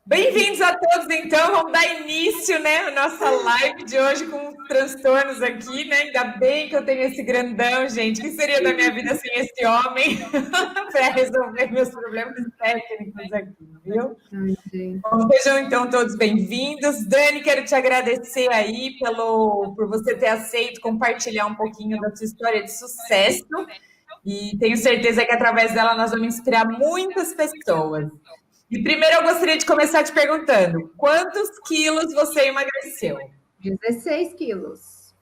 Bem-vindos a todos, então. Vamos dar início, né, à nossa live de hoje com transtornos aqui, né? Ainda bem que eu tenho esse grandão, gente. O que seria da minha vida sem esse homem para resolver meus problemas técnicos aqui, viu? Bom, sejam então todos bem-vindos. Dani, quero te agradecer aí por você ter aceito compartilhar um pouquinho da sua história de sucesso. E tenho certeza que através dela nós vamos inspirar muitas pessoas. E primeiro eu gostaria de começar te perguntando, quantos quilos você emagreceu? 16 quilos.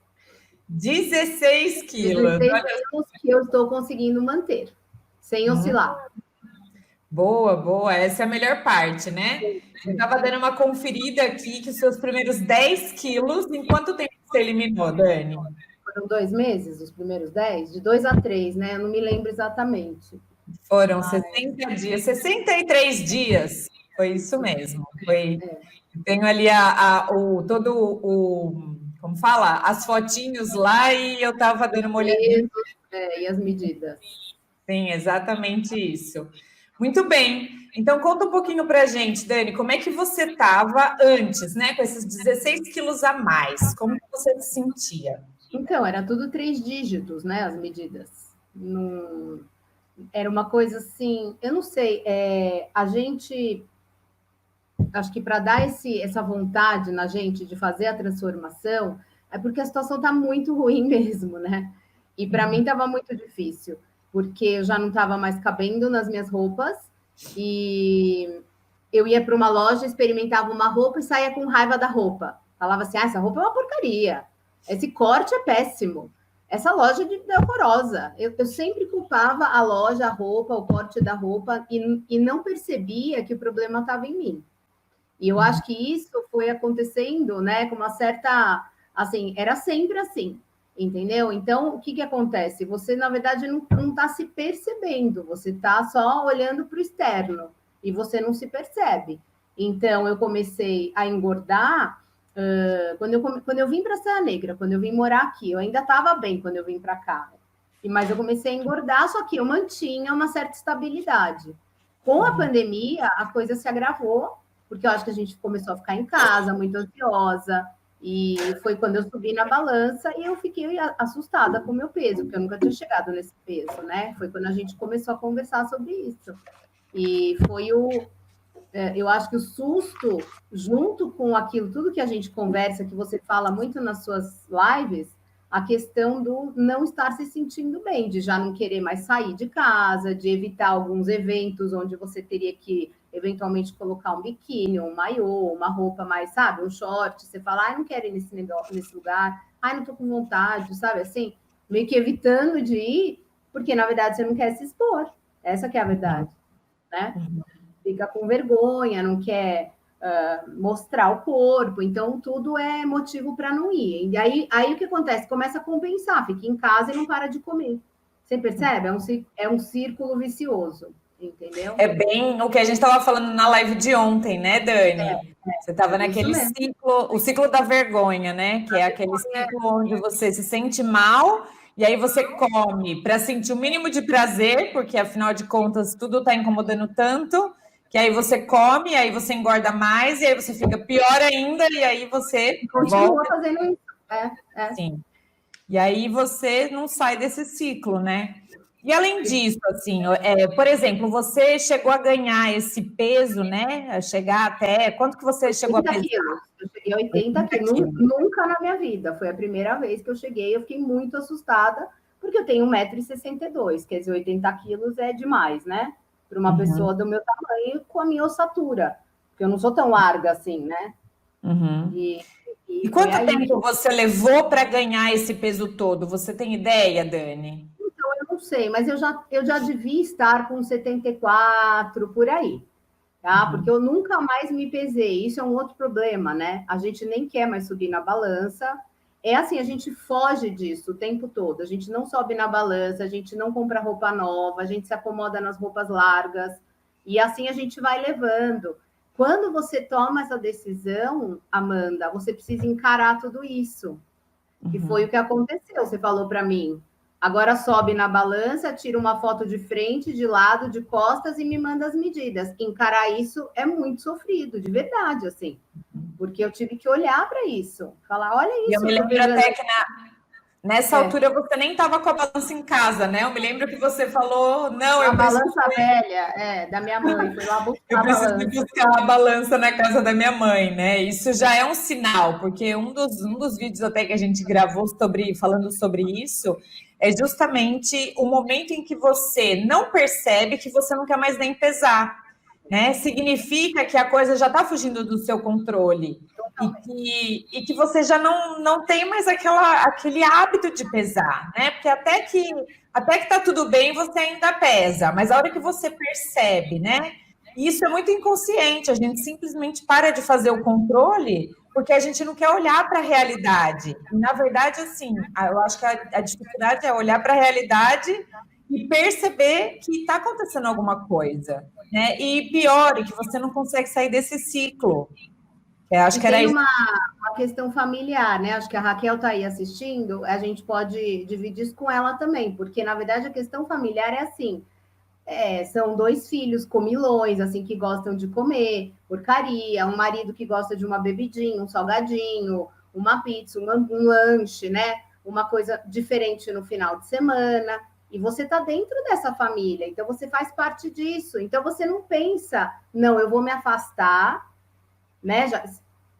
16 quilos. 16 quilos que eu estou conseguindo manter, sem oscilar. Boa, boa. Essa é a melhor parte, né? Eu estava dando uma conferida aqui que os seus primeiros 10 quilos, em quanto tempo você eliminou, Dani? Foram 2 meses, os primeiros 10? De 2 a 3, né? Eu não me lembro exatamente. Foram 60 dias, 63 dias. Foi isso mesmo. Foi. Tenho ali como fala? As fotinhos lá e eu estava dando uma olhadinha. E as medidas. Sim, exatamente isso. Muito bem. Então, conta um pouquinho para a gente, Dani, como é que você estava antes, né? Com esses 16 quilos a mais. Como que você se sentia? Então, era tudo 3 dígitos, né? As medidas. Era uma coisa assim, eu não sei, a gente... Acho que para dar essa vontade na gente de fazer a transformação, é porque a situação está muito ruim mesmo, né? E para mim estava muito difícil, porque eu já não estava mais cabendo nas minhas roupas e eu ia para uma loja, experimentava uma roupa e saía com raiva da roupa. Falava assim, essa roupa é uma porcaria, esse corte é péssimo, essa loja é horrorosa. Eu sempre culpava a loja, a roupa, o corte da roupa e não percebia que o problema estava em mim. E eu acho que isso foi acontecendo, né, com uma certa, assim, era sempre assim, entendeu? Então, o que acontece? Você, na verdade, não está se percebendo, você está só olhando para o externo e você não se percebe. Então, eu comecei a engordar quando eu vim para Serra Negra, quando eu vim morar aqui. Eu ainda estava bem quando eu vim para cá, mas eu comecei a engordar, só que eu mantinha uma certa estabilidade. Com a pandemia, a coisa se agravou, porque eu acho que a gente começou a ficar em casa, muito ansiosa, e foi quando eu subi na balança e eu fiquei assustada com o meu peso, porque eu nunca tinha chegado nesse peso, né? Foi quando a gente começou a conversar sobre isso. E foi eu acho que o susto, junto com aquilo, tudo que a gente conversa, que você fala muito nas suas lives, a questão do não estar se sentindo bem, de já não querer mais sair de casa, de evitar alguns eventos onde você teria que eventualmente colocar um biquíni, um maiô, uma roupa mais, sabe, um short, você fala, não quero ir nesse lugar, não tô com vontade, sabe, assim, meio que evitando de ir, porque na verdade você não quer se expor, essa que é a verdade, né? Fica com vergonha, não quer mostrar o corpo, então tudo é motivo para não ir. E aí o que acontece? Começa a compensar, fica em casa e não para de comer. Você percebe? É um círculo vicioso, entendeu? É bem o que a gente estava falando na live de ontem, né, Dani? Você estava naquele ciclo, o ciclo da vergonha, né? Que é aquele ciclo onde você se sente mal e aí você come para sentir o mínimo de prazer, porque afinal de contas tudo está incomodando tanto, que aí você come, aí você engorda mais, e aí você fica pior ainda, e aí você continua fazendo isso. Sim. E aí você não sai desse ciclo, né? E além disso, assim, por exemplo, você chegou a ganhar esse peso, né? A chegar até... Quanto que você chegou a pesar? Quilos. Eu cheguei a 80 quilos. Nunca na minha vida. Foi a primeira vez que eu cheguei. Eu fiquei muito assustada, porque eu tenho 1,62 m. Quer dizer, 80 quilos é demais, né? Para uma pessoa do meu tamanho com a minha ossatura. Porque eu não sou tão larga assim, né? E quanto tempo você levou para ganhar esse peso todo? Você tem ideia, Dani? Então, eu não sei, mas eu já devia estar com 74, por aí. Tá? Porque eu nunca mais me pesei. Isso é um outro problema, né? A gente nem quer mais subir na balança. É assim, a gente foge disso o tempo todo. A gente não sobe na balança, a gente não compra roupa nova, a gente se acomoda nas roupas largas. E assim a gente vai levando. Quando você toma essa decisão, Amanda, você precisa encarar tudo isso. Que foi o que aconteceu. Você falou para mim, Agora sobe na balança, tira uma foto de frente, de lado, de costas e me manda as medidas. Encarar isso é muito sofrido, de verdade, assim. Porque eu tive que olhar para isso. Falar, olha E eu isso, me eu tô lembro pesando. até que nessa altura você nem estava com a balança em casa, né? Eu me lembro que você falou, não, A balança velha, da minha mãe, foi lá buscar eu a preciso ir balança. buscar a balança na casa da minha mãe, né? Isso já é um sinal, porque um dos vídeos até que a gente gravou falando sobre isso é justamente o momento em que você não percebe que você não quer mais nem pesar, né? Significa que a coisa já está fugindo do seu controle e que você já não tem mais aquele hábito de pesar, né? Porque até que tá tudo bem, você ainda pesa, mas a hora que você percebe, né? E isso é muito inconsciente, a gente simplesmente para de fazer o controle porque a gente não quer olhar para a realidade. E, na verdade, assim, eu acho que a dificuldade é olhar para a realidade e perceber que está acontecendo alguma coisa, né? E pior, que você não consegue sair desse ciclo. Eu acho E que era tem isso. uma questão familiar, né? Acho que a Raquel está aí assistindo, a gente pode dividir isso com ela também, porque na verdade a questão familiar é assim: são dois filhos comilões, assim, que gostam de comer porcaria, um marido que gosta de uma bebidinha, um salgadinho, uma pizza, um lanche, né? Uma coisa diferente no final de semana. E você está dentro dessa família, então você faz parte disso. Então você não pensa, não, eu vou me afastar, né? Já,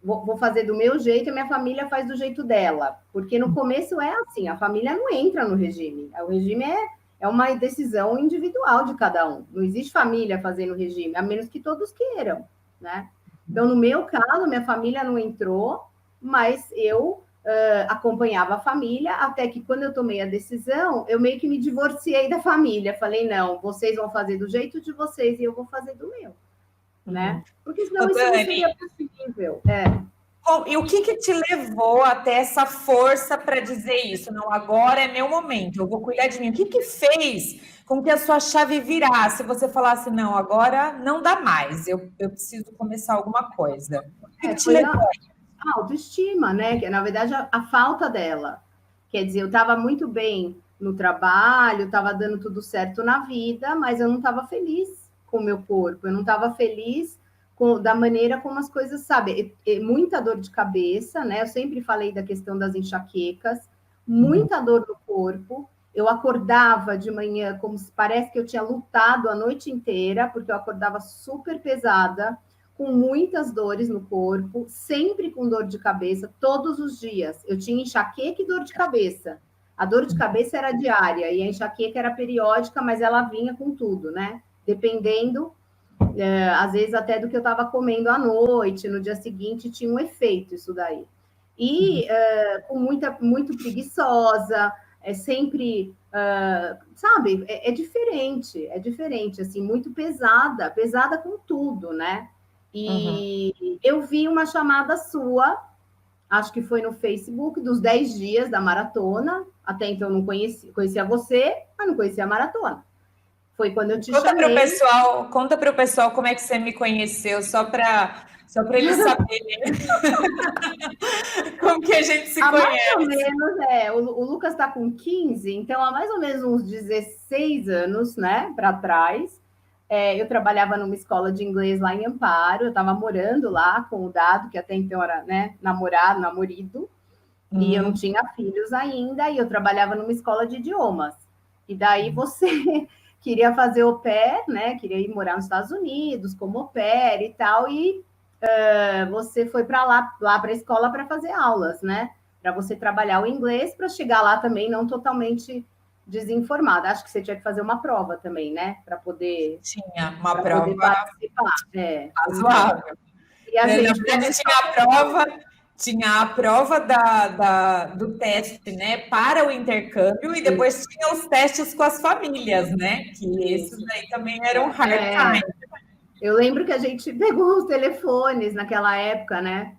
vou fazer do meu jeito e minha família faz do jeito dela. Porque no começo é assim, a família não entra no regime. O regime é uma decisão individual de cada um. Não existe família fazendo regime, a menos que todos queiram, né? Então, no meu caso, minha família não entrou, mas eu acompanhava a família, até que quando eu tomei a decisão, eu meio que me divorciei da família. Falei, não, vocês vão fazer do jeito de vocês e eu vou fazer do meu, né? Porque Ô, senão isso não Dani, seria possível. e o que te levou até essa força para dizer isso? Não, agora é meu momento, eu vou cuidar de mim. O que fez com que a sua chave virasse? Você falasse, não, agora não dá mais, eu preciso começar alguma coisa. O que te Foi levou? a autoestima, né? Que na verdade a falta dela. Quer dizer, eu estava muito bem no trabalho, estava dando tudo certo na vida, mas eu não estava feliz com o meu corpo, eu não estava feliz da maneira como as coisas, sabe? Muita dor de cabeça, né? Eu sempre falei da questão das enxaquecas, muita dor no corpo. Eu acordava de manhã como se parece que eu tinha lutado a noite inteira, porque eu acordava super pesada, com muitas dores no corpo, sempre com dor de cabeça, todos os dias. Eu tinha enxaqueca e dor de cabeça. A dor de cabeça era diária e a enxaqueca era periódica, mas ela vinha com tudo, né? Dependendo, às vezes até do que eu estava comendo à noite, no dia seguinte tinha um efeito isso daí. E com muito preguiçosa, sempre, sabe, é diferente, assim, muito pesada com tudo, né? E eu vi uma chamada sua, acho que foi no Facebook, dos 10 dias da maratona. Até então eu não conhecia você, mas não conhecia a maratona. Foi quando eu te chamei. Conta para o pessoal como é que você me conheceu, só para eles saberem como que a gente se Há mais ou conhece. menos, o Lucas está com 15, então há mais ou menos uns 16 anos, né, para trás. Eu trabalhava numa escola de inglês lá em Amparo, eu estava morando lá com o Dado, que até então era, né, namorido, e eu não tinha filhos ainda, e eu trabalhava numa escola de idiomas. E daí você queria fazer au pair, né, queria ir morar nos Estados Unidos como au pair e tal, e você foi para lá para a escola para fazer aulas, né, para você trabalhar o inglês, para chegar lá também não totalmente desinformada. Acho que você tinha que fazer uma prova também, né? Para poder, Tinha uma poder prova participar. razoável. E a Na gente verdade, tinha a prova do teste, né, para o intercâmbio, e depois tinha os testes com as famílias, né? Que esses aí também eram hard time. Eu lembro que a gente pegou os telefones naquela época, né?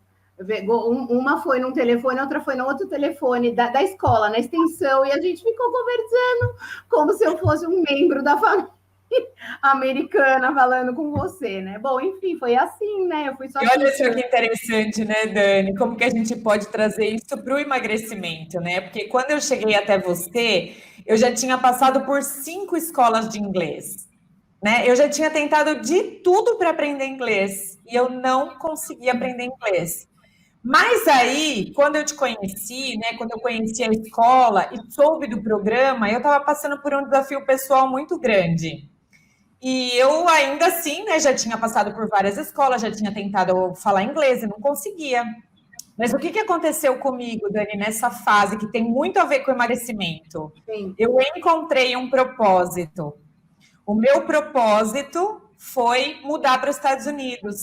Uma foi num telefone, outra foi no outro telefone da escola, na extensão, e a gente ficou conversando como se eu fosse um membro da família americana falando com você, né? Bom, enfim, foi assim, né? Eu fui só. E olha só que interessante, né, Dani? Como que a gente pode trazer isso para o emagrecimento, né? Porque quando eu cheguei até você, eu já tinha passado por 5 escolas de inglês, né? Eu já tinha tentado de tudo para aprender inglês e eu não conseguia aprender inglês. Mas aí, quando eu te conheci, né, quando eu conheci a escola e soube do programa, eu estava passando por um desafio pessoal muito grande. E eu ainda assim, né, já tinha passado por várias escolas, já tinha tentado falar inglês e não conseguia. Mas o que que aconteceu comigo, Dani, nessa fase que tem muito a ver com emagrecimento? Sim. Eu encontrei um propósito. O meu propósito foi mudar para os Estados Unidos,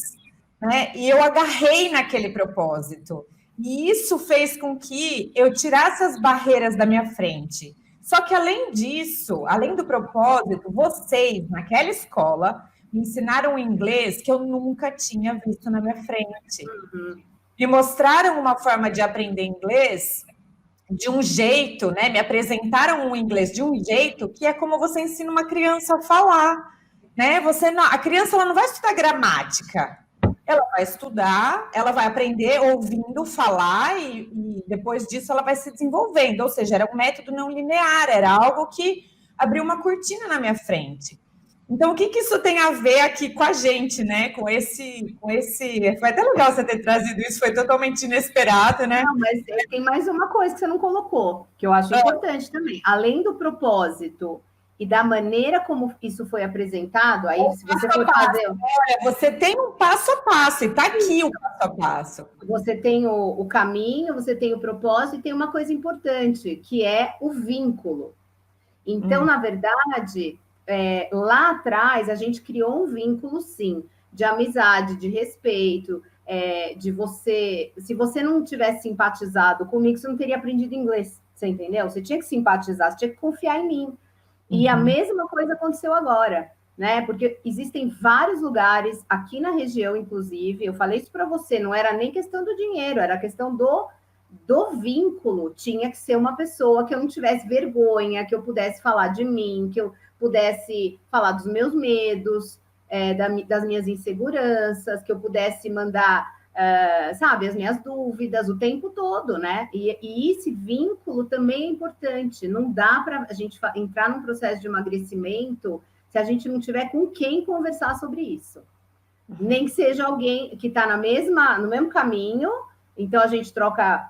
né? E eu agarrei naquele propósito. E isso fez com que eu tirasse as barreiras da minha frente. Só que além disso, além do propósito, vocês naquela escola me ensinaram um inglês que eu nunca tinha visto na minha frente. Me mostraram uma forma de aprender inglês de um jeito, né? Me apresentaram um inglês de um jeito que é como você ensina uma criança a falar, né? Você não, a criança ela não vai estudar gramática, ela vai estudar, ela vai aprender ouvindo falar e depois disso ela vai se desenvolvendo. Ou seja, era um método não linear, era algo que abriu uma cortina na minha frente. Então, o que que isso tem a ver aqui com a gente, né? Foi até legal você ter trazido isso, foi totalmente inesperado, né? Não, mas tem mais uma coisa que você não colocou, que eu acho importante também. Além do propósito e da maneira como isso foi apresentado, aí se você for fazer. Olha, você tem um passo a passo, e está aqui o passo a passo. Você tem o caminho, você tem o propósito, e tem uma coisa importante, que é o vínculo. Então, na verdade, lá atrás, a gente criou um vínculo, sim, de amizade, de respeito, de você... Se você não tivesse simpatizado comigo, você não teria aprendido inglês, você entendeu? Você tinha que simpatizar, você tinha que confiar em mim. E a mesma coisa aconteceu agora, né? Porque existem vários lugares, aqui na região, inclusive, eu falei isso para você, não era nem questão do dinheiro, era questão do vínculo. Tinha que ser uma pessoa que eu não tivesse vergonha, que eu pudesse falar de mim, que eu pudesse falar dos meus medos, das minhas inseguranças, que eu pudesse mandar, sabe, as minhas dúvidas o tempo todo, né? E esse vínculo também é importante. Não dá para a gente entrar num processo de emagrecimento se a gente não tiver com quem conversar sobre isso. Nem que seja alguém que está no mesmo caminho, então a gente troca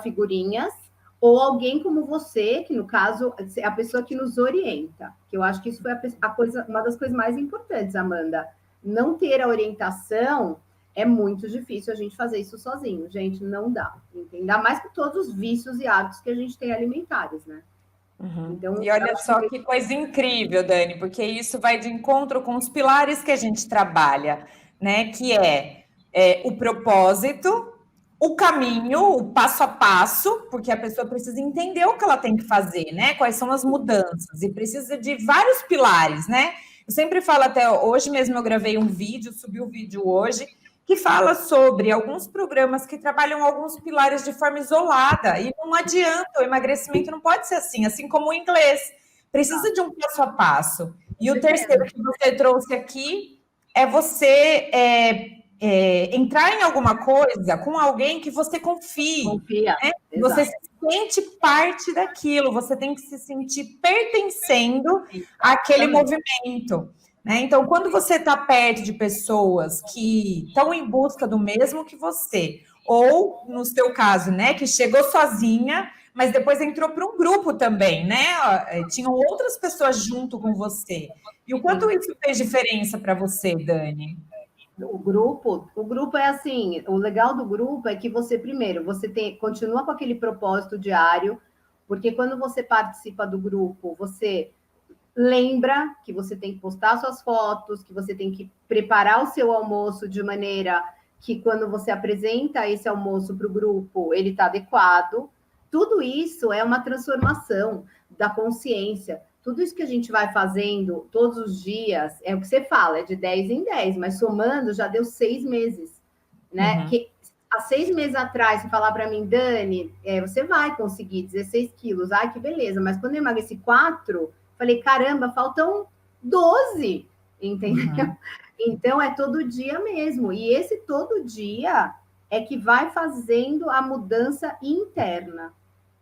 figurinhas, ou alguém como você, que no caso é a pessoa que nos orienta, que eu acho que isso foi uma das coisas mais importantes, Amanda. Não ter a orientação é muito difícil a gente fazer isso sozinho, gente, não dá. Ainda mais com todos os vícios e hábitos que a gente tem alimentares, né? Então, e olha só que coisa incrível, Dani, porque isso vai de encontro com os pilares que a gente trabalha, né? Que é o propósito, o caminho, o passo a passo, porque a pessoa precisa entender o que ela tem que fazer, né? Quais são as mudanças, e precisa de vários pilares, né? Eu sempre falo, até hoje mesmo eu gravei um vídeo, subi o vídeo hoje, que fala sobre alguns programas que trabalham alguns pilares de forma isolada, e não adianta, o emagrecimento não pode ser assim como o inglês, precisa de um passo a passo. E o terceiro que você trouxe aqui é você entrar em alguma coisa com alguém que você confie. Confia. Né? Você se sente parte daquilo, você tem que se sentir pertencendo àquele movimento. Né? Então, quando você está perto de pessoas que estão em busca do mesmo que você, ou, no seu caso, né, que chegou sozinha, mas depois entrou para um grupo também, né? Tinham outras pessoas junto com você. E o quanto isso fez diferença para você, Dani? O grupo é assim, o legal do grupo é que você, primeiro, continua com aquele propósito diário, porque quando você participa do grupo, você lembra que você tem que postar suas fotos, que você tem que preparar o seu almoço de maneira que quando você apresenta esse almoço para o grupo, ele está adequado. Tudo isso é uma transformação da consciência. Tudo isso que a gente vai fazendo todos os dias, é o que você fala, é de 10 em 10, mas somando já deu 6 meses, né? Que há 6 meses atrás, você falar para mim, Dani, você vai conseguir 16 quilos, ai que beleza, mas quando eu emagreci 4, falei, caramba, faltam 12, entendeu? Então, é todo dia mesmo. E esse todo dia é que vai fazendo a mudança interna.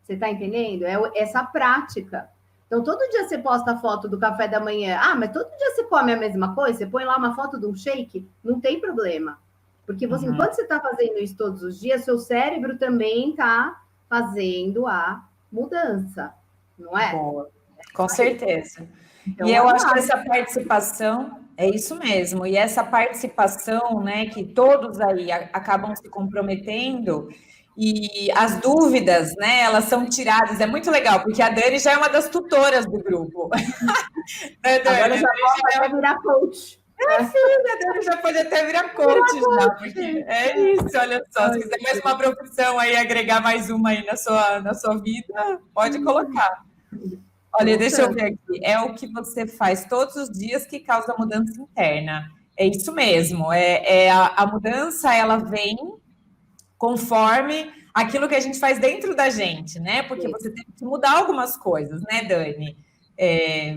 Você está entendendo? É essa prática. Então, todo dia você posta a foto do café da manhã. Ah, mas todo dia você come a mesma coisa? Você põe lá uma foto de um shake? Não tem problema. Porque você, enquanto você está fazendo isso todos os dias, seu cérebro também está fazendo a mudança, não é? Boa, com certeza. Então, E eu vamos acho lá. que essa participação é isso mesmo. E essa participação, né, que todos aí acabam se comprometendo e as dúvidas, né, elas são tiradas. É muito legal, porque a Dani já é uma das tutoras do grupo. Né, Agora Dani? já posso até virar coach. Né? A Dani já pode até virar coach já, porque é isso, olha só. Se quiser mais uma profissão aí, agregar mais uma aí na sua vida, pode colocar. Olha, deixa eu ver aqui. É o que você faz todos os dias que causa mudança interna. É isso mesmo. A mudança, ela vem conforme aquilo que a gente faz dentro da gente, né? Porque você teve que mudar algumas coisas, né, Dani?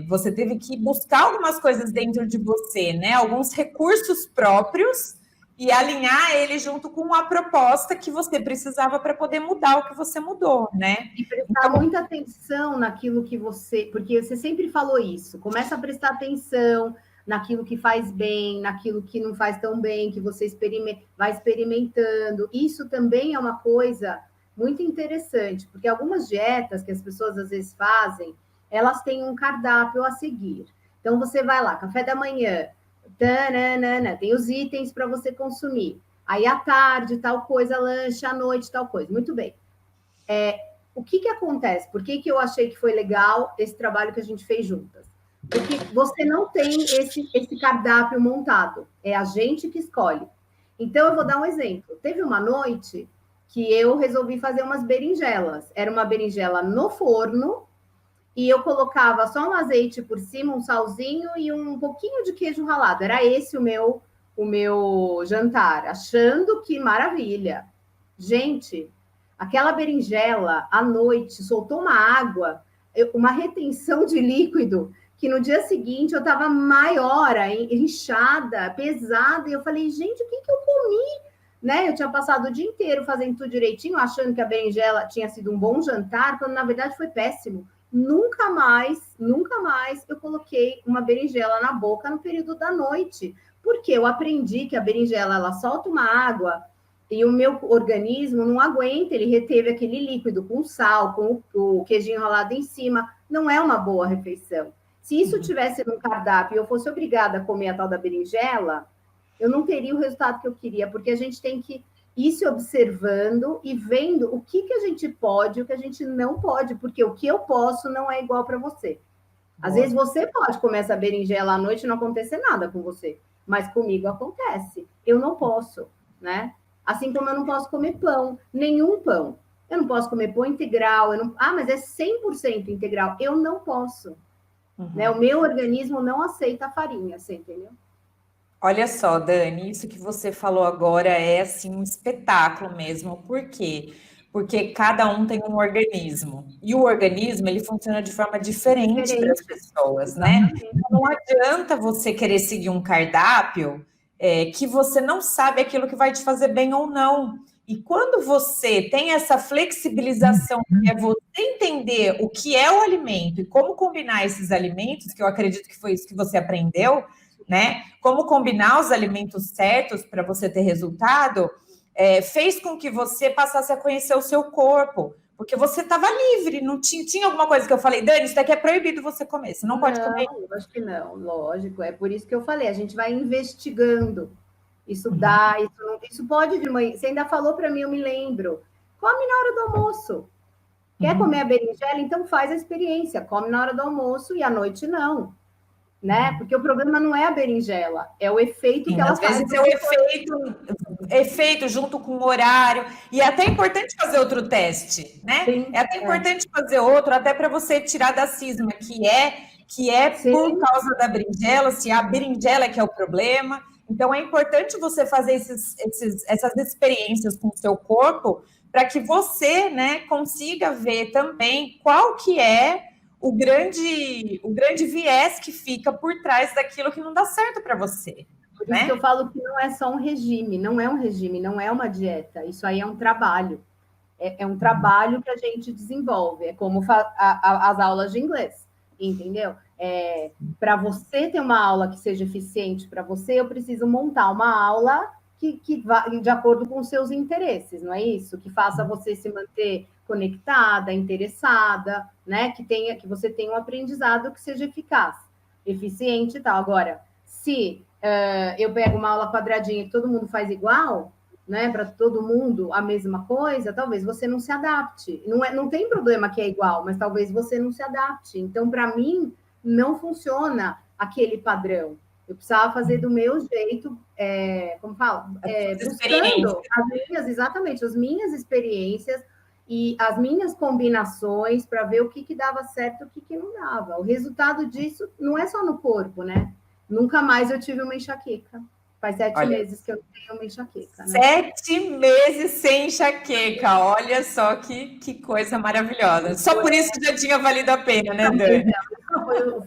Você teve que buscar algumas coisas dentro de você, né? Alguns recursos próprios e alinhar ele junto com a proposta que você precisava para poder mudar o que você mudou, né? E prestar muita atenção naquilo que você... Porque você sempre falou isso. Começa a prestar atenção naquilo que faz bem, naquilo que não faz tão bem, que você vai experimentando. Isso também é uma coisa muito interessante, porque algumas dietas que as pessoas às vezes fazem, elas têm um cardápio a seguir. Então, você vai lá, café da manhã, tananana, tem os itens para você consumir. Aí, à tarde, tal coisa, lanche, à noite, tal coisa. Muito bem. O que acontece? Por que eu achei que foi legal esse trabalho que a gente fez juntas? Porque você não tem esse cardápio montado, é a gente que escolhe. Então, eu vou dar um exemplo. Teve uma noite que eu resolvi fazer umas berinjelas. Era uma berinjela no forno, e eu colocava só um azeite por cima, um salzinho e um pouquinho de queijo ralado. Era esse o meu jantar, achando que maravilha. Gente, aquela berinjela à noite soltou uma água, uma retenção de líquido, que no dia seguinte eu estava maior, inchada, pesada, e eu falei, gente, o que eu comi? Né? Eu tinha passado o dia inteiro fazendo tudo direitinho, achando que a berinjela tinha sido um bom jantar, quando na verdade foi péssimo. Nunca mais eu coloquei uma berinjela na boca no período da noite, porque eu aprendi que a berinjela ela solta uma água e o meu organismo não aguenta, ele reteve aquele líquido com sal, com o queijinho ralado em cima, não é uma boa refeição. Se isso tivesse no cardápio e eu fosse obrigada a comer a tal da berinjela, eu não teria o resultado que eu queria, porque a gente tem que ir se observando e vendo o que a gente pode e o que a gente não pode, porque o que eu posso não é igual para você. Às vezes você pode comer essa berinjela à noite e não acontecer nada com você, mas comigo acontece. Eu não posso, né? Assim como eu não posso comer pão, nenhum pão. Eu não posso comer pão integral. Mas é 100% integral. Eu não posso. Né? O meu organismo não aceita farinha, você entendeu? Olha só, Dani, isso que você falou agora é assim um espetáculo mesmo. Por quê? Porque cada um tem um organismo e o organismo ele funciona de forma diferente para as pessoas, né? Então, não adianta você querer seguir um cardápio que você não sabe aquilo que vai te fazer bem ou não. E quando você tem essa flexibilização, que é você entender o que é o alimento e como combinar esses alimentos, que eu acredito que foi isso que você aprendeu, né? Como combinar os alimentos certos para você ter resultado, fez com que você passasse a conhecer o seu corpo, porque você estava livre, não tinha alguma coisa que eu falei, Dani, isso daqui é proibido você comer, você não pode comer. Não, eu acho que não, lógico, é por isso que eu falei, a gente vai investigando, isso dá, isso pode de manhã, você ainda falou para mim, eu me lembro, come na hora do almoço, quer comer a berinjela, então faz a experiência, come na hora do almoço e à noite não. Né? Porque o problema não é a berinjela, é o efeito que ela faz. Às vezes é o efeito junto com o horário. E é até importante fazer outro teste, né? Sim, é até importante fazer outro, até para você tirar da cisma, que é por causa da berinjela, se a berinjela que é o problema. Então, é importante você fazer essas experiências com o seu corpo para que você, né, consiga ver também qual que é o grande viés que fica por trás daquilo que não dá certo para você. Por isso que eu falo que não é só um regime, não é um regime, não é uma dieta. Isso aí é um trabalho. É um trabalho que a gente desenvolve. É como as aulas de inglês. entendeu? Para você ter uma aula que seja eficiente para você, eu preciso montar uma aula que vá de acordo com os seus interesses, não é isso? Que faça você se manter conectada, interessada, né? Que você tenha um aprendizado que seja eficaz, eficiente e tal. Agora, se eu pego uma aula quadradinha que todo mundo faz igual, né? Para todo mundo a mesma coisa, talvez você não se adapte. Não tem problema que é igual, mas talvez você não se adapte. Então, para mim, não funciona aquele padrão. Eu precisava fazer do meu jeito, como fala? Buscando exatamente, as minhas experiências e as minhas combinações para ver o que dava certo e o que não dava. O resultado disso não é só no corpo, né? Nunca mais eu tive uma enxaqueca. Faz 7 meses que eu tenho uma enxaqueca. Né? 7 meses sem enxaqueca. Olha só que coisa maravilhosa. Só por isso já tinha valido a pena, né, Dani?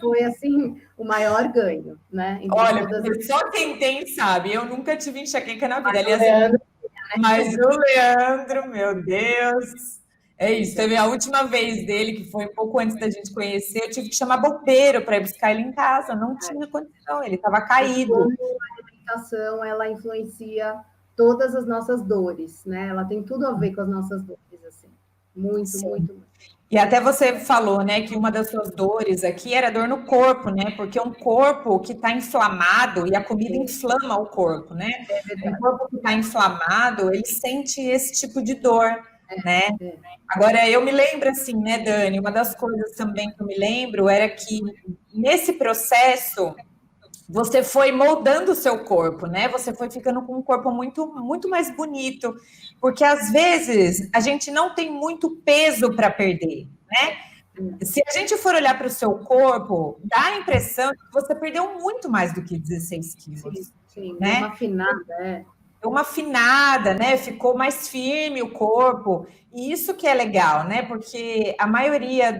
Foi assim, o maior ganho, né? Olha, só quem tem sabe. Eu nunca tive enxaqueca na vida. Aliás, mas o Leandro, meu Deus. É isso. Teve a última vez dele, que foi um pouco antes da gente conhecer, eu tive que chamar bobeiro para ir buscar ele em casa. Não tinha condição, ele estava caído. Como a alimentação, ela influencia todas as nossas dores, né? Ela tem tudo a ver com as nossas dores, assim. Muito, Sim. muito. E até você falou, né, que uma das suas dores aqui era dor no corpo, né? Porque um corpo que está inflamado, e a comida inflama o corpo, né? Um corpo que está inflamado, ele sente esse tipo de dor, né? Agora, eu me lembro assim, né, Dani, uma das coisas também que eu me lembro era que nesse processo você foi moldando o seu corpo, né? Você foi ficando com um corpo muito, muito mais bonito, porque às vezes a gente não tem muito peso para perder, né? Se a gente for olhar para o seu corpo, dá a impressão que você perdeu muito mais do que 16 quilos. Sim, né? Uma afinada, Uma afinada, né? Ficou mais firme o corpo. E isso que é legal, né? Porque a maioria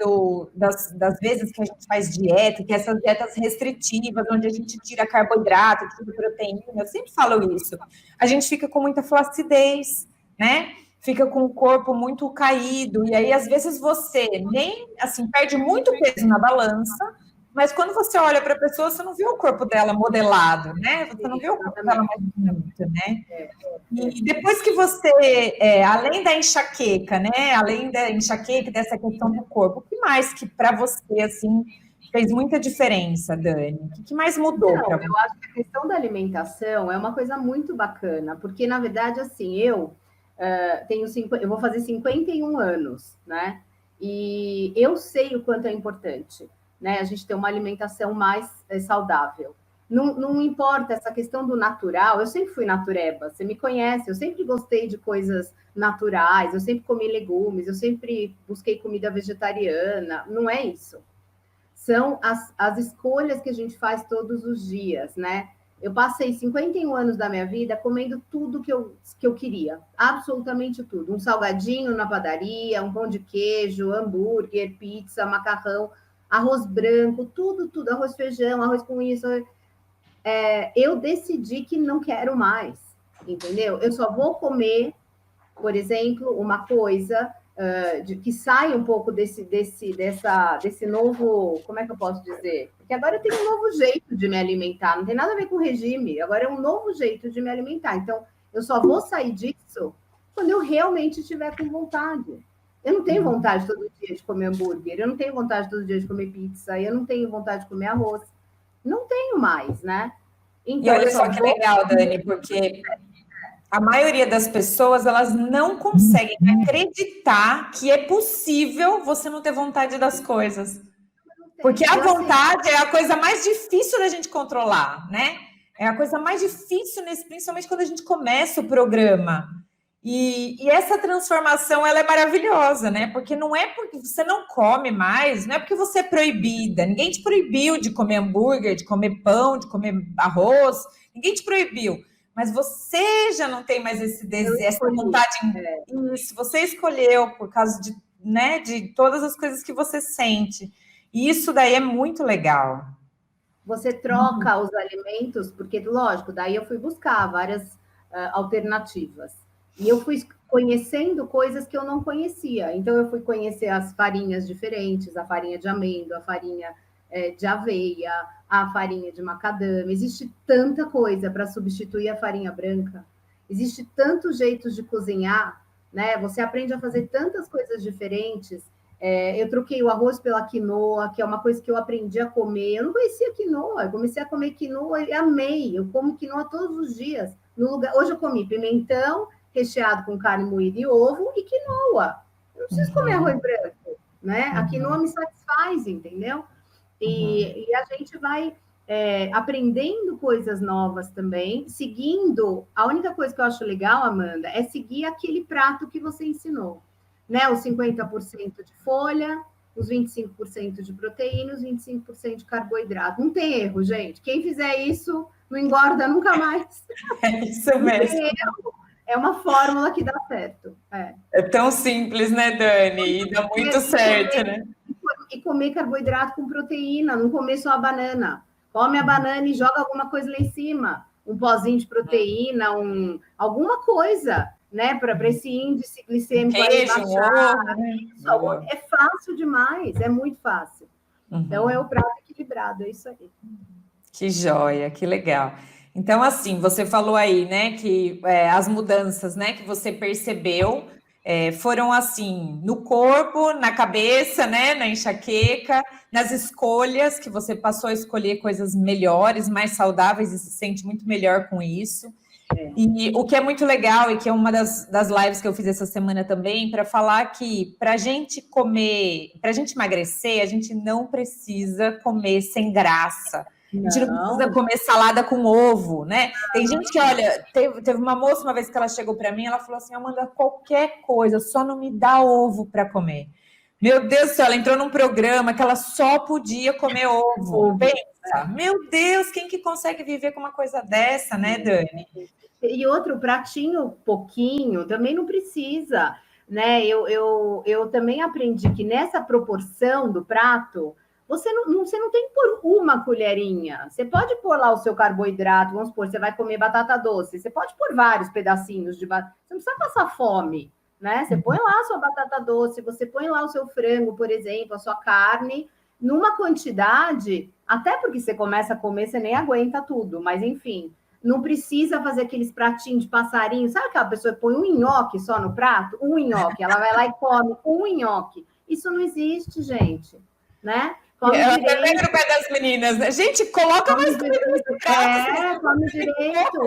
das vezes que a gente faz dieta, que essas dietas restritivas, onde a gente tira carboidrato, tira proteína, eu sempre falo isso, a gente fica com muita flacidez, né? Fica com o corpo muito caído. E aí, às vezes, você nem, assim, perde muito peso na balança, mas quando você olha para a pessoa, você não vê o corpo dela modelado, né? Você não vê o corpo dela mais bonito, né? E depois que você, além da enxaqueca, né? Além da enxaqueca, dessa questão do corpo, o que mais que para você, assim, fez muita diferença, Dani? O que mais mudou para você? Eu acho que a questão da alimentação é uma coisa muito bacana, porque, na verdade, assim, eu vou fazer 51 anos, né? E eu sei o quanto é importante, né? A gente ter uma alimentação mais saudável. Não importa essa questão do natural, eu sempre fui natureba, você me conhece, eu sempre gostei de coisas naturais, eu sempre comi legumes, eu sempre busquei comida vegetariana, não é isso. São as escolhas que a gente faz todos os dias, né? Eu passei 51 anos da minha vida comendo tudo que eu queria, absolutamente tudo. Um salgadinho na padaria, um pão de queijo, hambúrguer, pizza, macarrão, arroz branco, tudo, arroz feijão, arroz com isso. Eu decidi que não quero mais, entendeu? Eu só vou comer, por exemplo, uma coisa que sai um pouco desse novo, como é que eu posso dizer? Porque agora eu tenho um novo jeito de me alimentar, não tem nada a ver com regime, agora é um novo jeito de me alimentar. Então, eu só vou sair disso quando eu realmente estiver com vontade. Eu não tenho vontade todo dia de comer hambúrguer, eu não tenho vontade todo dia de comer pizza, eu não tenho vontade de comer arroz. Não tenho mais, né? Então, e olha só que legal, Dani, porque a maioria das pessoas, elas não conseguem acreditar que é possível você não ter vontade das coisas. Porque a vontade é a coisa mais difícil da gente controlar, né? É a coisa mais difícil, principalmente quando a gente começa o programa. E essa transformação, ela é maravilhosa, né? Porque não é porque você não come mais, não é porque você é proibida. Ninguém te proibiu de comer hambúrguer, de comer pão, de comer arroz. Ninguém te proibiu. Mas você já não tem mais esse desejo, essa vontade. Isso, você escolheu por causa de, né, de todas as coisas que você sente. E isso daí é muito legal. Você troca os alimentos, porque, lógico, daí eu fui buscar várias alternativas. E eu fui conhecendo coisas que eu não conhecia. Então, eu fui conhecer as farinhas diferentes, a farinha de amêndoa, a farinha de aveia, a farinha de macadâmia. Existe tanta coisa para substituir a farinha branca. Existe tantos jeitos de cozinhar, né? Você aprende a fazer tantas coisas diferentes. Eu troquei o arroz pela quinoa, que é uma coisa que eu aprendi a comer. Eu não conhecia quinoa, eu comecei a comer quinoa e amei. Eu como quinoa todos os dias. Hoje eu comi pimentão recheado com carne moída e ovo e quinoa. Eu não preciso comer arroz branco, né? A quinoa me satisfaz, entendeu? E a gente vai aprendendo coisas novas também, seguindo. A única coisa que eu acho legal, Amanda, é seguir aquele prato que você ensinou, né? Os 50% de folha, os 25% de proteína, os 25% de carboidrato. Não tem erro, gente. Quem fizer isso não engorda nunca mais. É isso mesmo. É uma fórmula que dá certo. É tão simples, né, Dani? E dá muito certo, né? E comer carboidrato com proteína, não comer só a banana. Come a banana e joga alguma coisa lá em cima. Um pozinho de proteína, alguma coisa, né? Para esse índice glicêmico baixar. É fácil demais, é muito fácil. Então, é o prato equilibrado, é isso aí. Que joia, que legal. Então, assim, você falou aí, né, que as mudanças, né, que você percebeu foram, assim, no corpo, na cabeça, né, na enxaqueca, nas escolhas, que você passou a escolher coisas melhores, mais saudáveis e se sente muito melhor com isso. E o que é muito legal, e que é uma das lives que eu fiz essa semana também, para falar que para a gente comer, para a gente emagrecer, a gente não precisa comer sem graça. A gente não precisa comer salada com ovo, né? Tem gente que, olha, teve uma moça uma vez que ela chegou para mim, ela falou assim, Amanda, qualquer coisa, só não me dá ovo para comer. Meu Deus do céu, ela entrou num programa que ela só podia comer ovo. Pensa, meu Deus, quem que consegue viver com uma coisa dessa, né, Dani? E outro pratinho, pouquinho, também não precisa, né? Eu também aprendi que nessa proporção do prato, você não tem que pôr uma colherinha. Você pode pôr lá o seu carboidrato, vamos supor, você vai comer batata doce, você pode pôr vários pedacinhos de batata, você não precisa passar fome, né? Você põe lá a sua batata doce, você põe lá o seu frango, por exemplo, a sua carne, numa quantidade, até porque você começa a comer, você nem aguenta tudo, mas enfim, não precisa fazer aqueles pratinhos de passarinho, sabe aquela pessoa que põe um nhoque só no prato? Um nhoque, ela vai lá e come um nhoque. Isso não existe, gente, né? Come eu direito. Até no pé das meninas, né? Gente, coloca mais comida nesse prato. Come direito.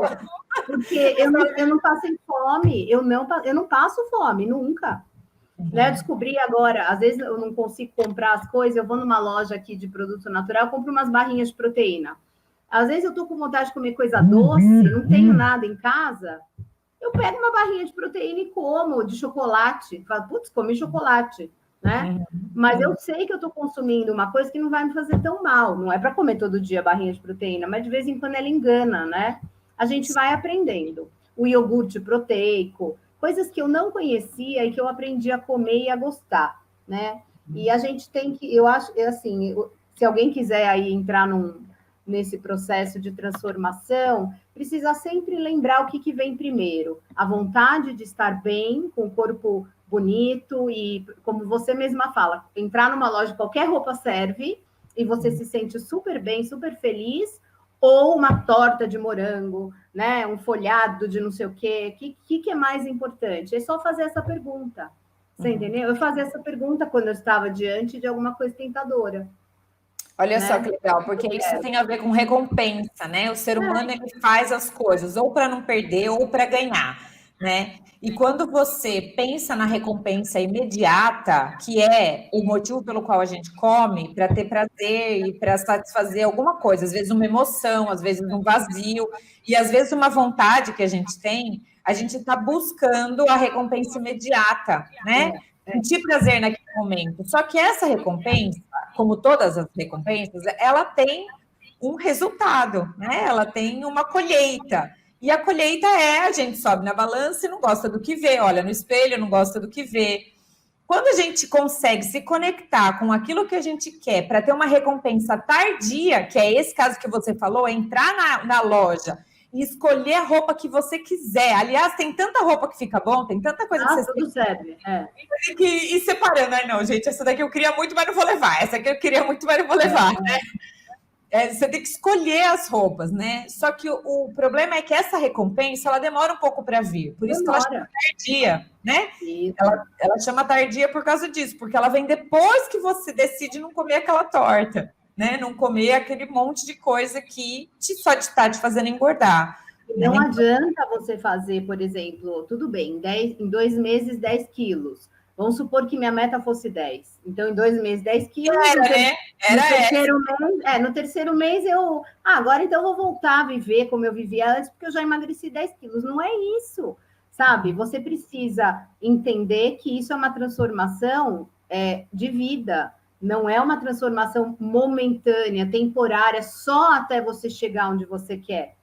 Porque eu não passei fome, eu não passo fome, nunca. Né? Eu descobri agora, às vezes eu não consigo comprar as coisas, eu vou numa loja aqui de produto natural, eu compro umas barrinhas de proteína. Às vezes eu tô com vontade de comer coisa doce, não tenho nada em casa, eu pego uma barrinha de proteína e como, de chocolate. Falo, putz, comi chocolate, né? Mas eu sei que eu tô consumindo uma coisa que não vai me fazer tão mal. Não é para comer todo dia barrinha de proteína, mas de vez em quando ela engana, né? A gente vai aprendendo. O iogurte proteico, coisas que eu não conhecia e que eu aprendi a comer e a gostar, né? E a gente tem que, eu acho, assim, se alguém quiser aí entrar nesse processo de transformação, precisa sempre lembrar o que vem primeiro. A vontade de estar bem, com o corpo bonito e, como você mesma fala, entrar numa loja, qualquer roupa serve e você se sente super bem, super feliz, ou uma torta de morango, né? Um folhado de não sei o quê. O que é mais importante? É só fazer essa pergunta. Você entendeu? Eu fazia essa pergunta quando eu estava diante de alguma coisa tentadora. Olha só que legal, porque isso tem a ver com recompensa, né? O ser humano ele faz as coisas ou para não perder ou para ganhar, né? E quando você pensa na recompensa imediata, que é o motivo pelo qual a gente come, para ter prazer e para satisfazer alguma coisa, às vezes uma emoção, às vezes um vazio, e às vezes uma vontade que a gente tem, a gente está buscando a recompensa imediata, né? Sentir prazer naquele momento. Só que essa recompensa, como todas as recompensas, ela tem um resultado, né? Ela tem uma colheita. E a colheita a gente sobe na balança e não gosta do que vê, olha no espelho, não gosta do que vê. Quando a gente consegue se conectar com aquilo que a gente quer para ter uma recompensa tardia, que é esse caso que você falou, entrar na loja e escolher a roupa que você quiser. Aliás, tem tanta roupa que fica bom, tem tanta coisa que você tudo serve. tem que ir separando. Não, gente, essa daqui eu queria muito, mas não vou levar. Essa aqui eu queria muito, mas não vou levar, né? Você tem que escolher as roupas, né? Só que o problema é que essa recompensa, ela demora um pouco para vir. Por isso que ela chama tardia, né? Ela chama tardia por causa disso, porque ela vem depois que você decide não comer aquela torta, né? Não comer aquele monte de coisa que só está te fazendo engordar. Não adianta você fazer, por exemplo, tudo bem, em 2 meses, 10 quilos. Vamos supor que minha meta fosse 10. Então, em 2 meses, 10 quilos. No terceiro mês, eu... agora então eu vou voltar a viver como eu vivia antes, porque eu já emagreci 10 quilos. Não é isso, sabe? Você precisa entender que isso é uma transformação de vida. Não é uma transformação momentânea, temporária, só até você chegar onde você quer.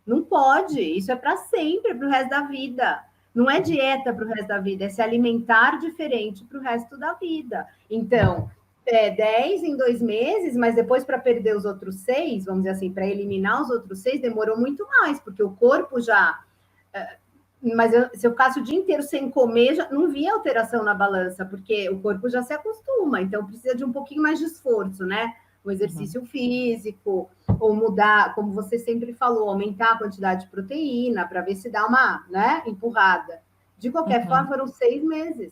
Não pode. Isso é para sempre, para o resto da vida. Não é dieta para o resto da vida, é se alimentar diferente para o resto da vida. Então, 10 em 2 meses, mas depois para perder os outros 6, vamos dizer assim, para eliminar os outros 6, demorou muito mais, porque o corpo já... Mas se eu ficasse o dia inteiro sem comer, já não via alteração na balança, porque o corpo já se acostuma, então precisa de um pouquinho mais de esforço, né? Um exercício físico, ou mudar, como você sempre falou, aumentar a quantidade de proteína para ver se dá uma, né, empurrada. De qualquer forma, foram 6 meses,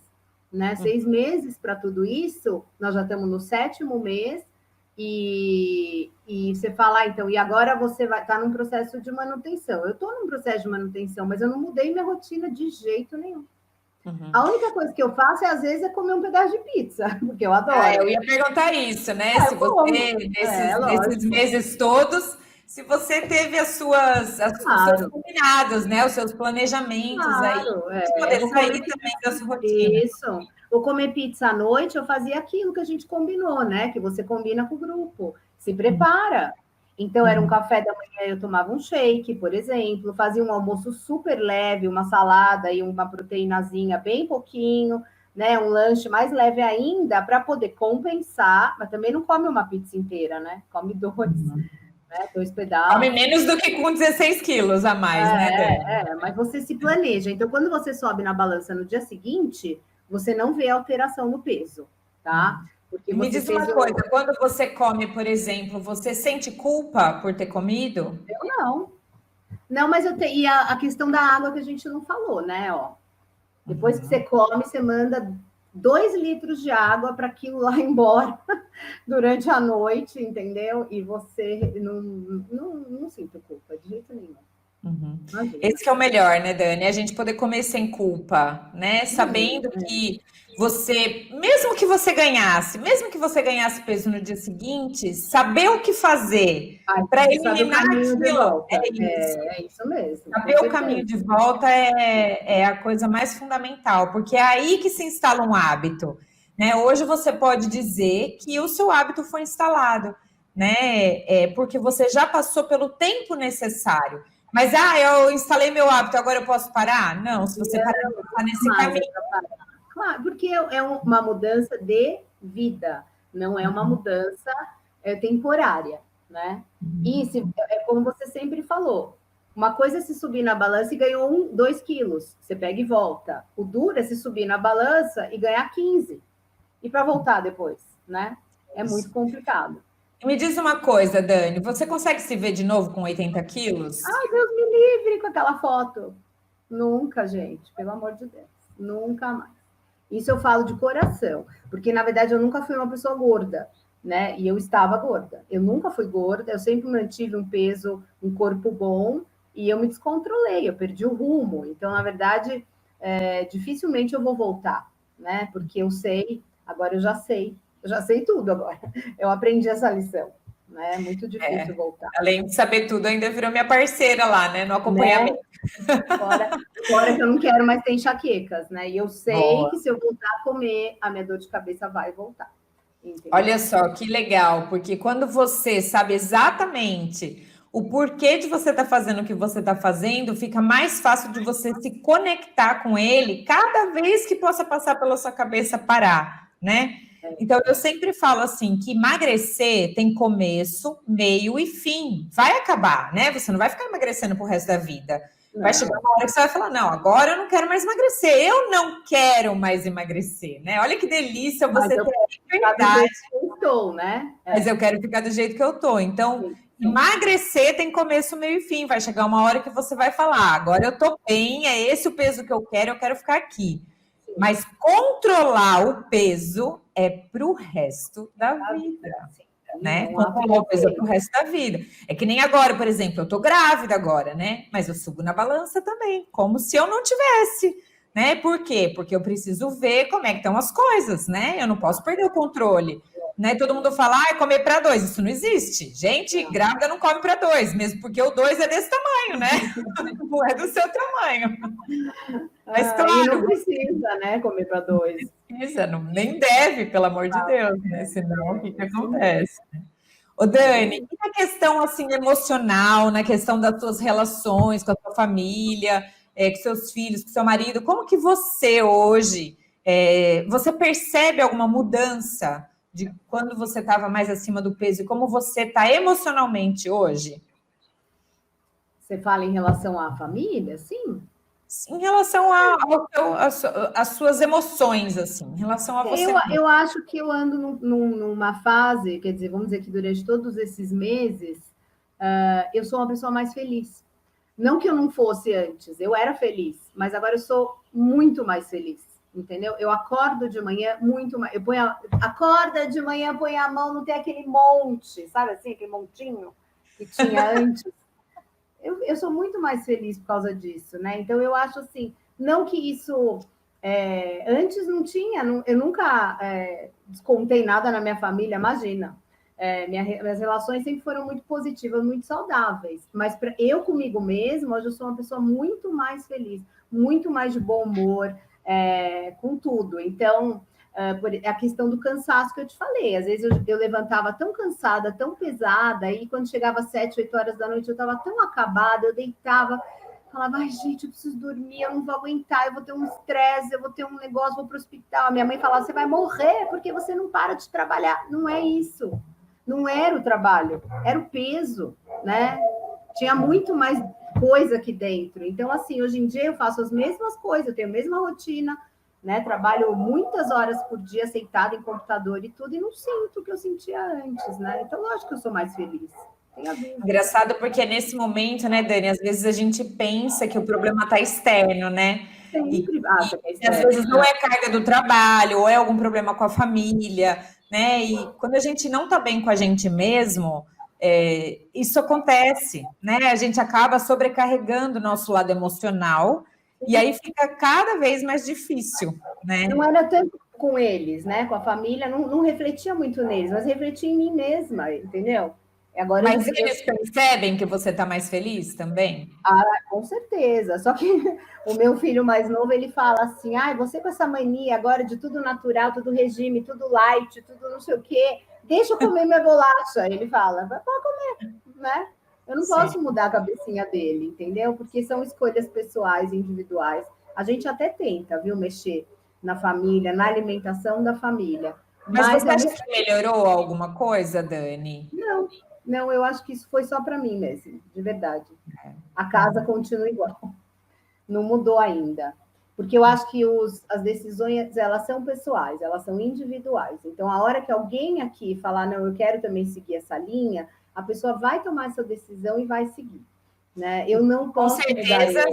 né? 6 meses para tudo isso, nós já estamos no 7º mês, e você fala, então, e agora você vai estar num processo de manutenção. Eu estou num processo de manutenção, mas eu não mudei minha rotina de jeito nenhum. A única coisa que eu faço, às vezes, comer um pedaço de pizza, porque eu adoro. Eu ia perguntar isso, né? Se você, nesses meses todos, se você teve os seus combinados, né? Os seus planejamentos aí. Poder sair também da sua rotina. Isso. Vou comer pizza à noite, eu fazia aquilo que a gente combinou, né? Que você combina com o grupo. Se prepara. Então, era um café da manhã, eu tomava um shake, por exemplo, fazia um almoço super leve, uma salada e uma proteínazinha bem pouquinho, né? Um lanche mais leve ainda, para poder compensar, mas também não come uma pizza inteira, né? Come 2, né? 2 pedaços. Come menos do que com 16 quilos a mais, né, Dani? Mas você se planeja. Então, quando você sobe na balança no dia seguinte, você não vê alteração no peso, tá? Porque me diz uma coisa, quando você come, por exemplo, você sente culpa por ter comido? Eu não. Não, mas e a questão da água que a gente não falou, né? Ó, depois que você come, você manda 2 litros de água para aquilo lá embora durante a noite, entendeu? E você não sinto culpa de jeito nenhum. Esse que é o melhor, né, Dani? A gente poder comer sem culpa, né? Sabendo que você, mesmo que você ganhasse peso no dia seguinte, saber o que fazer para eliminar aquilo. É isso mesmo. Saber o caminho de volta é a coisa mais fundamental, porque é aí que se instala um hábito, né? Hoje você pode dizer que o seu hábito foi instalado, né? Porque você já passou pelo tempo necessário. Mas, eu instalei meu hábito, agora eu posso parar? Não, se você parar nesse caminho. Claro, porque é uma mudança de vida, não é uma mudança temporária, né? E é como você sempre falou, uma coisa é se subir na balança e ganhou 2 quilos, você pega e volta. O duro é se subir na balança e ganhar 15, e para voltar depois, né? É muito complicado. Me diz uma coisa, Dani, você consegue se ver de novo com 80 quilos? Ai, Deus me livre com aquela foto. Nunca, gente, pelo amor de Deus, nunca mais. Isso eu falo de coração, porque, na verdade, eu nunca fui uma pessoa gorda, né? E eu estava gorda. Eu nunca fui gorda, eu sempre mantive um peso, um corpo bom, e eu me descontrolei, eu perdi o rumo. Então, na verdade, dificilmente eu vou voltar, né? Porque eu sei, agora eu já sei tudo agora. Eu aprendi essa lição, né? É muito difícil voltar. Além de saber tudo, ainda virou minha parceira lá, né? No acompanhamento. Fora que eu não quero mais ter enxaquecas, né? E eu sei que se eu voltar a comer, a minha dor de cabeça vai voltar. Entendeu? Olha só, que legal, porque quando você sabe exatamente o porquê de você estar fazendo o que você está fazendo, fica mais fácil de você se conectar com ele cada vez que possa passar pela sua cabeça parar, né? Então, eu sempre falo assim, que emagrecer tem começo, meio e fim. Vai acabar, né? Você não vai ficar emagrecendo pro resto da vida. Vai chegar uma hora que você vai falar, não, agora eu não quero mais emagrecer. Eu não quero mais emagrecer, né? Olha que delícia você ter liberdade. Eu estou, né? Mas eu quero ficar do jeito que eu tô. Então, emagrecer tem começo, meio e fim. Vai chegar uma hora que você vai falar, agora eu tô bem, é esse o peso que eu quero ficar aqui. Mas controlar o peso é pro resto da vida, né? Controlar o peso é pro resto da vida. É que nem agora, por exemplo, eu tô grávida agora, né? Mas eu subo na balança também, como se eu não tivesse, né? Por quê? Porque eu preciso ver como é que estão as coisas, né? Eu não posso perder o controle. Né? Todo mundo fala, comer para 2. Isso não existe. Gente, grávida não come para 2, mesmo porque o 2 é desse tamanho, né? Não é do seu tamanho. Mas claro. E não precisa, né, comer para 2. Precisa, nem deve, pelo amor de Deus, né? Senão, o que acontece? Ô, Dani, e na questão assim, emocional, na questão das suas relações com a sua família, com seus filhos, com seu marido, como que você hoje, você percebe alguma mudança de quando você estava mais acima do peso e como você está emocionalmente hoje? Você fala em relação à família, sim? Em relação às suas emoções, assim, em relação a você. Eu acho que eu ando numa fase, quer dizer, vamos dizer que durante todos esses meses, eu sou uma pessoa mais feliz. Não que eu não fosse antes, eu era feliz, mas agora eu sou muito mais feliz. Entendeu? Eu acordo de manhã muito mais. Acorda de manhã, põe a mão, não tem aquele monte, sabe assim, aquele montinho que tinha antes. Eu sou muito mais feliz por causa disso, né? Então eu acho assim, não que isso antes não tinha, eu nunca descontei nada na minha família, imagina. Minhas relações sempre foram muito positivas, muito saudáveis. Mas eu comigo mesma, hoje eu sou uma pessoa muito mais feliz, muito mais de bom humor. Com tudo. Então, a questão do cansaço que eu te falei. Às vezes eu levantava tão cansada, tão pesada, e quando chegava às 7, 8 horas da noite, eu estava tão acabada, eu deitava, falava, ai, gente, eu preciso dormir, eu não vou aguentar, eu vou ter um estresse, eu vou ter um negócio, vou para o hospital. A minha mãe falava, você vai morrer porque você não para de trabalhar. Não é isso. Não era o trabalho, era o peso, né? Tinha muito mais coisa aqui dentro. Então, assim, hoje em dia eu faço as mesmas coisas, eu tenho a mesma rotina, né? Trabalho muitas horas por dia sentada em computador e tudo, e não sinto o que eu sentia antes, né? Então, lógico que eu sou mais feliz. Engraçado porque nesse momento, né, Dani, às vezes a gente pensa que o problema está externo, né? Sempre e às vezes não é carga do trabalho, ou é algum problema com a família, né? E quando a gente não está bem com a gente mesmo, isso acontece, né? A gente acaba sobrecarregando o nosso lado emocional e aí fica cada vez mais difícil, né? Não era tanto com eles, né? Com a família, não refletia muito neles, mas refletia em mim mesma, entendeu? Agora, mas eles percebem que você está mais feliz também? Com certeza. Só que o meu filho mais novo, ele fala assim, você com essa mania agora de tudo natural, tudo regime, tudo light, tudo não sei o quê, deixa eu comer minha bolacha. Ele fala, pode comer, né? Eu não posso mudar a cabecinha dele, entendeu? Porque são escolhas pessoais, individuais. A gente até tenta, viu, mexer na família, na alimentação da família. Mas você acha que melhorou alguma coisa, Dani? Não, eu acho que isso foi só para mim mesmo, de verdade. A casa continua igual. Não mudou ainda. Porque eu acho que as decisões, elas são pessoais, elas são individuais. Então, a hora que alguém aqui falar, não, eu quero também seguir essa linha, a pessoa vai tomar essa decisão e vai seguir. Né? Eu não posso. Com certeza,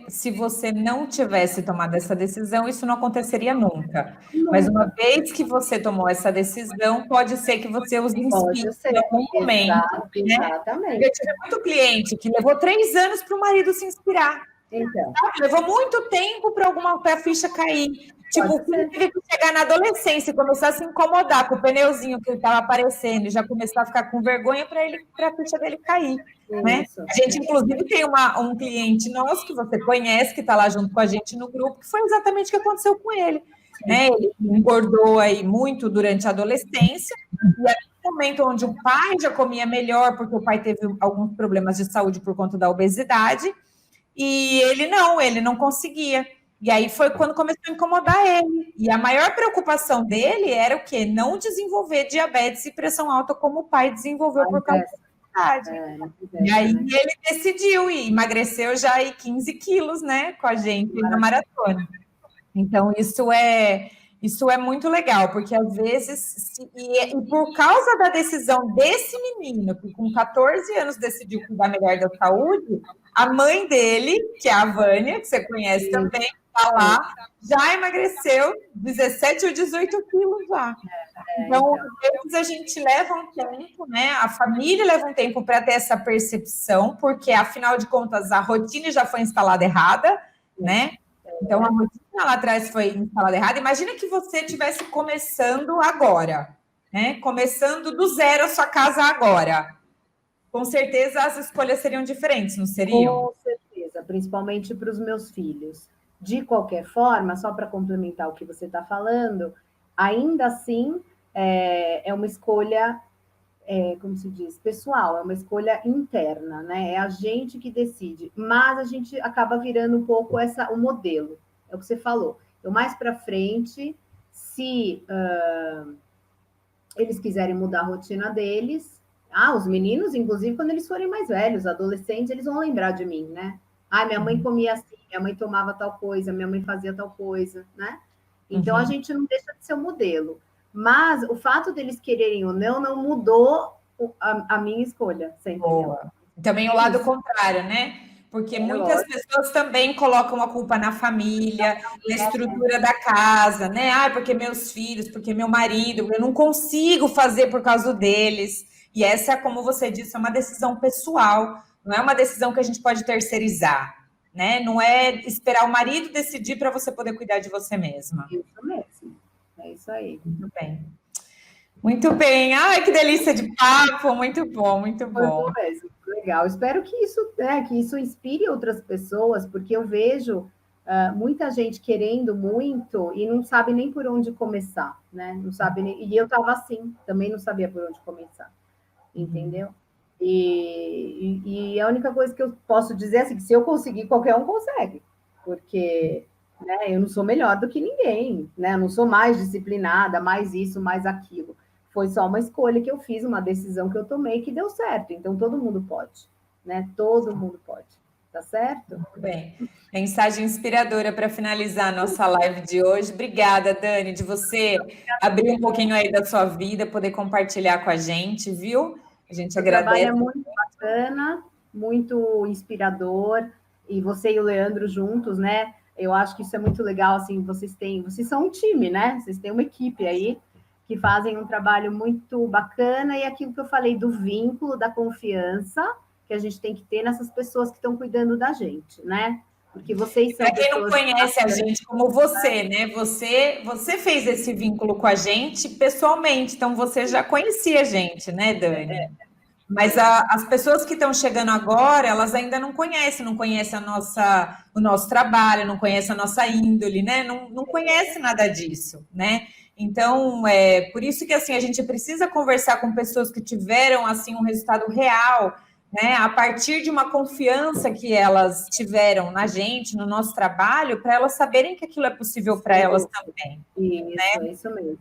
se você não tivesse tomado essa decisão, isso não aconteceria nunca. Mas uma vez que você tomou essa decisão, pode ser que você os inspire em algum momento. Exatamente. Né? Eu tive muito cliente que levou 3 anos para o marido se inspirar. Então. Levou muito tempo para a ficha cair. Tipo, teve que chegar na adolescência e começar a se incomodar com o pneuzinho que ele estava aparecendo e já começar a ficar com vergonha para a ficha dele cair. Né? A gente, inclusive, tem um cliente nosso que você conhece, que está lá junto com a gente no grupo, que foi exatamente o que aconteceu com ele. Né? Ele engordou aí muito durante a adolescência, e aí, no momento onde o pai já comia melhor, porque o pai teve alguns problemas de saúde por conta da obesidade, e ele não conseguia. E aí foi quando começou a incomodar ele. E a maior preocupação dele era o quê? Não desenvolver diabetes e pressão alta como o pai desenvolveu por causa da obesidade. E aí ele decidiu e emagreceu já aí 15 quilos, né, com a gente na maratona. Então, isso é muito legal, porque às vezes, e por causa da decisão desse menino, que com 14 anos decidiu cuidar melhor da saúde, a mãe dele, que é a Vânia, que você conhece também, está lá, já emagreceu 17 ou 18 quilos já. Então, às vezes a gente leva um tempo, né? A família leva um tempo para ter essa percepção, porque afinal de contas a rotina já foi instalada errada, né? Então a rotina lá atrás foi instalada errada. Imagina que você estivesse começando agora, né? Começando do zero a sua casa agora. Com certeza as escolhas seriam diferentes, não seriam? Com certeza, principalmente para os meus filhos. De qualquer forma, só para complementar o que você está falando, ainda assim é uma escolha, como se diz, pessoal, é uma escolha interna, né? É a gente que decide, mas a gente acaba virando um pouco o modelo, é o que você falou. Então, mais para frente, se eles quiserem mudar a rotina deles, os meninos, inclusive, quando eles forem mais velhos, adolescentes, eles vão lembrar de mim, né? Minha mãe comia assim, minha mãe tomava tal coisa, minha mãe fazia tal coisa, né? Então, a gente não deixa de ser o modelo. Mas o fato deles quererem ou não mudou a minha escolha, você entendeu? Também o lado contrário, né? Porque muitas pessoas também colocam a culpa na família, na estrutura da casa, né? Porque meus filhos, porque meu marido, eu não consigo fazer por causa deles. E essa, como você disse, é uma decisão pessoal, não é uma decisão que a gente pode terceirizar, né? Não é esperar o marido decidir para você poder cuidar de você mesma. Isso mesmo, é isso aí. Muito bem. Muito bem. Ai, que delícia de papo. Muito bom, muito bom. Foi bom mesmo, legal. Espero que isso inspire outras pessoas, porque eu vejo muita gente querendo muito e não sabe nem por onde começar, né? Não sabe nem... E eu estava assim, também não sabia por onde começar, entendeu? E a única coisa que eu posso dizer é assim, que se eu conseguir, qualquer um consegue, porque eu não sou melhor do que ninguém, né? Eu não sou mais disciplinada, mais isso, mais aquilo. Foi só uma escolha que eu fiz, uma decisão que eu tomei que deu certo. Então, todo mundo pode, né? Todo mundo pode. Tá certo? Muito bem. Mensagem inspiradora para finalizar a nossa live de hoje. Obrigada, Dani, de você abrir um pouquinho aí da sua vida, poder compartilhar com a gente, viu? A gente agradece. O trabalho é muito bacana, muito inspirador. E você e o Leandro juntos, né? Eu acho que isso é muito legal, assim, vocês são um time, né? Vocês têm uma equipe aí que fazem um trabalho muito bacana, e aquilo que eu falei do vínculo, da confiança que a gente tem que ter nessas pessoas que estão cuidando da gente, né? Porque vocês são. Para quem não conhece a gente como você, né? Você fez esse vínculo com a gente pessoalmente, então você já conhecia a gente, né, Dani? Mas as pessoas que estão chegando agora, elas ainda não conhecem o nosso trabalho, não conhecem a nossa índole, né? Não conhecem nada disso, né? Então, por isso que assim, a gente precisa conversar com pessoas que tiveram assim um resultado real, né? A partir de uma confiança que elas tiveram na gente, no nosso trabalho, para elas saberem que aquilo é possível para elas também. Isso mesmo.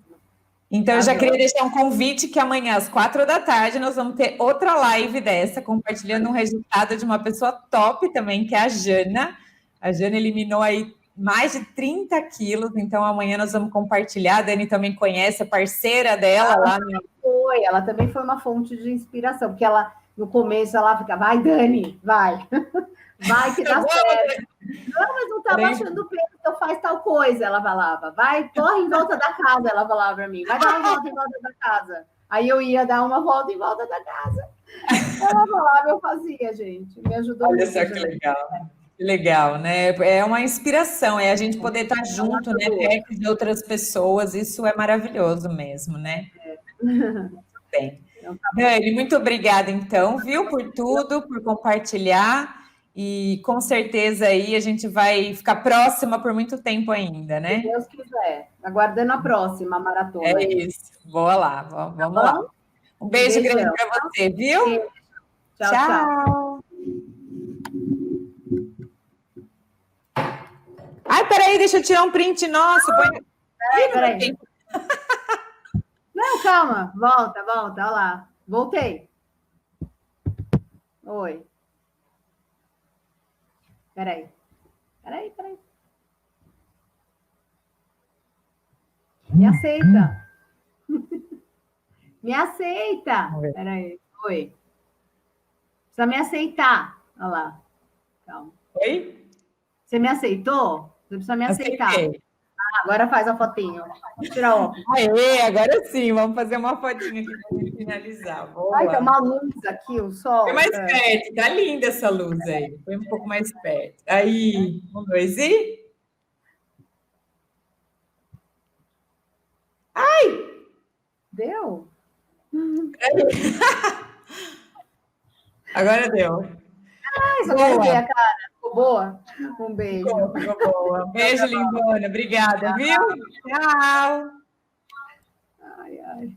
Então, eu já queria deixar um convite que amanhã, às 4 da tarde, nós vamos ter outra live dessa, compartilhando um resultado de uma pessoa top também, que é a Jana. A Jana eliminou aí mais de 30 quilos, então amanhã nós vamos compartilhar. A Dani também conhece a parceira dela lá. Ela também foi uma fonte de inspiração, porque no começo ela fica, vai, Dani, vai. Vai que dá certo. Não, mas não tá baixando o peso, então faz tal coisa. Ela falava, vai, corre em volta da casa. Ela falava para mim, vai dar uma volta em volta da casa. Aí eu ia dar uma volta em volta da casa. Ela falava, eu fazia, gente. Me ajudou muito. Olha só que legal. Que legal, né? É uma inspiração, é a gente poder estar junto, né? Perto de outras pessoas. Isso é maravilhoso mesmo, né? Muito bem. Dani, muito obrigada, então, viu, por tudo, por compartilhar. E com certeza aí a gente vai ficar próxima por muito tempo ainda, né? Se Deus quiser. Aguardando a próxima maratona. É isso. Boa lá, vamos lá. Um beijo grande para você, viu? Tchau. Ai, peraí, deixa eu tirar um print. Nossa, põe... Peraí. Não, calma. Volta. Olha lá. Voltei. Oi. Peraí. Me aceita. Me aceita. Peraí. Oi. Precisa me aceitar. Olha lá. Calma. Oi? Você me aceitou? Você precisa me aceitar. Aceitei. Agora faz a fotinho. Vou tirar o óculos. Aê, agora sim, vamos fazer uma fotinha aqui para finalizar. Boa. Ai, tem uma luz aqui, o sol. Põe mais perto, tá linda essa luz aí. Põe um pouco mais perto. Aí, 1, 2 e... Ai! Deu? Agora deu. Ai, só quero ver a cara. Ficou boa? Um beijo. Ficou boa. Beijo, lindona. Obrigada, viu? Tchau. Ai.